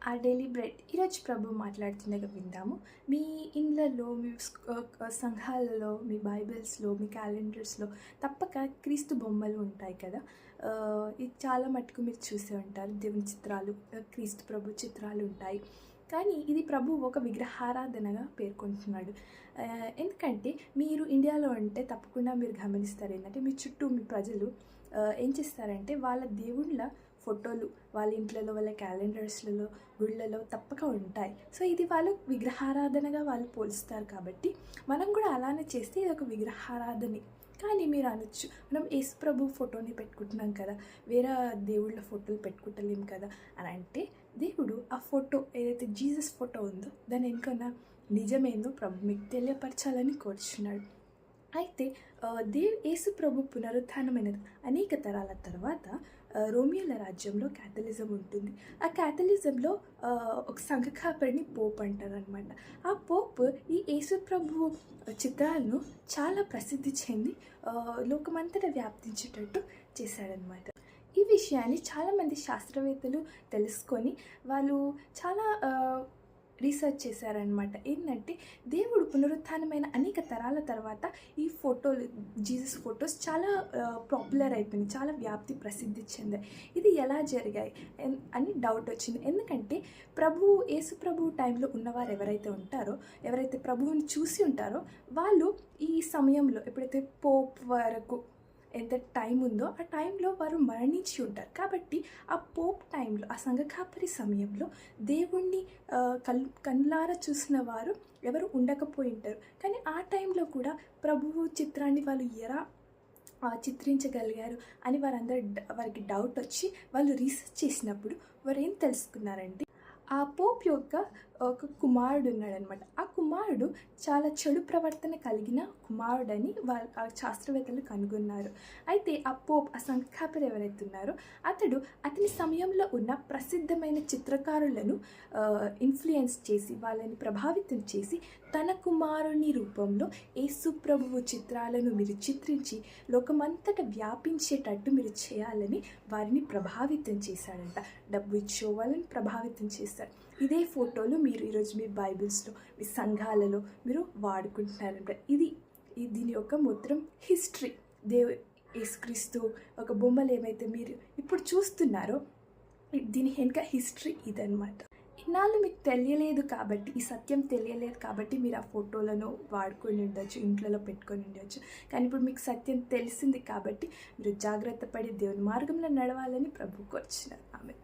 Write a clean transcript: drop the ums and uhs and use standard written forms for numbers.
ఆ daily bread ఈరోజు ప్రభు మాట్లాడుతుండగా విందాము. మీ ఇండ్లలో, మీ సంఘాలలో, మీ బైబిల్స్లో, మీ క్యాలెండర్స్లో తప్పక క్రీస్తు బొమ్మలు ఉంటాయి కదా. ఇది చాలా మటుకు మీరు చూసే ఉంటారు. దేవుని చిత్రాలు, క్రీస్తు ప్రభు చిత్రాలు ఉంటాయి. కానీ ఇది ప్రభు ఒక విగ్రహారాధనగా పేర్కొంటున్నాడు. ఎందుకంటే మీరు ఇండియాలో ఉంటే తప్పకుండా మీరు గమనిస్తారు ఏంటంటే మీ చుట్టూ మీ ప్రజలు ఏం చేస్తారంటే వాళ్ళ దేవుళ్ళ ఫోటోలు వాళ్ళ ఇంట్లలో, వాళ్ళ క్యాలెండర్స్లలో, గుళ్ళలో తప్పక ఉంటాయి. సో ఇది వాళ్ళు విగ్రహారాధనగా వాళ్ళు పోలుస్తారు. కాబట్టి మనం కూడా అలానే చేస్తే ఇది ఒక విగ్రహారాధనే. కానీ మీరు అనొచ్చు, మనం యేసు ప్రభు ఫోటోని పెట్టుకుంటున్నాం కదా, వేరే దేవుళ్ళ ఫోటోలు పెట్టుకుంటలేం కదా అని అంటే, దేవుడు ఆ ఫోటో ఏదైతే జీసస్ ఫోటో ఉందో దాని వెనుకన నిజమేందో ప్రభు మీకు తెలియపరచాలని కోరుచున్నాడు. అయితే యేసు ప్రభు పునరుత్థానమైనది అనేక తరాల తర్వాత రోమియోల రాజ్యంలో క్యాథలిజం ఉంటుంది. ఆ క్యాథలిజంలో ఒక సంఘకాపరిని పోప్ అంటారనమాట. ఆ పోప్ ఈ యేసు ప్రభు చిత్రాలను చాలా ప్రసిద్ధి చెంది లోకమంతటా వ్యాప్తించేటట్టు చేశాడనమాట. ఈ విషయాన్ని చాలామంది శాస్త్రవేత్తలు తెలుసుకొని వాళ్ళు చాలా రీసెర్చ్ చేశారనమాట. ఏంటంటే దేవుడు పునరుత్థానమైన అనేక తరాల తర్వాత ఈ ఫోటోలు, జీసస్ ఫొటోస్ చాలా పాపులర్ అయిపోయింది, చాలా వ్యాప్తి ప్రసిద్ధి చెందాయి. ఇది ఎలా జరిగాయి అని డౌట్ వచ్చింది. ఎందుకంటే యేసు ప్రభు టైంలో ఉన్నవారు ఎవరైతే ఉంటారో, ఎవరైతే ప్రభువుని చూసి ఉంటారో వాళ్ళు ఈ సమయంలో ఎప్పుడైతే పోప్ వరకు ఎంత టైం ఉందో ఆ టైంలో వారు మరణించి ఉంటారు. కాబట్టి ఆ పోప్ టైంలో, ఆ సంఘకాపరి సమయంలో దేవుణ్ణి కళ్ళారా చూసిన వారు ఎవరు ఉండకపోయి ఉంటారు. కానీ ఆ టైంలో కూడా ప్రభువు చిత్రాన్ని వాళ్ళు ఎలా చిత్రించగలిగారు అని వారికి డౌట్ వచ్చి వాళ్ళు రీసెర్చ్ చేసినప్పుడు వారు ఏం తెలుసుకున్నారంటే, ఆ పోప్ యొక్క ఒక కుమారుడు ఉన్నాడనమాట. ఆ కుమారుడు చాలా చెడు ప్రవర్తన కలిగిన కుమారుడని ఆ శాస్త్రవేత్తలు కనుగొన్నారు. అయితే ఆ పోప్, ఆ సంఘకాపరి ఎవరైతే ఉన్నారో అతని సమయంలో ఉన్న ప్రసిద్ధమైన చిత్రకారులను ఇన్ఫ్లుయెన్స్ చేసి, వాళ్ళని ప్రభావితం చేసి తన కుమారుని రూపంలో యేసు ప్రభువు చిత్రాలను మీరు చిత్రించి లోకమంతటా వ్యాపించేటట్టు మీరు చేయాలని వారిని ప్రభావితం చేశాడంట. డబ్బు ఇచ్చే వాళ్ళని ప్రభావితం చేశారు. ఇదే ఫోటోలు మీరు ఈరోజు మీ బైబిల్స్లో, మీ సంఘాలలో మీరు వాడుకుంటున్నారంట. దీని యొక్క మొత్తం హిస్టరీ. యేసుక్రీస్తు ఒక బొమ్మలు ఏమైతే మీరు ఇప్పుడు చూస్తున్నారో దీని వెనుక హిస్టరీ ఇదనమాట. ఇన్నాళ్ళు మీకు తెలియలేదు కాబట్టి, ఈ సత్యం తెలియలేదు కాబట్టి మీరు ఆ ఫోటోలను వాడుకొని ఉండొచ్చు, ఇంట్లో పెట్టుకొని ఉండొచ్చు. కానీ ఇప్పుడు మీకు సత్యం తెలిసింది కాబట్టి మీరు జాగ్రత్త పడి దేవుని మార్గంలో నడవాలని ప్రభువుకు వచ్చినారు. ఆమె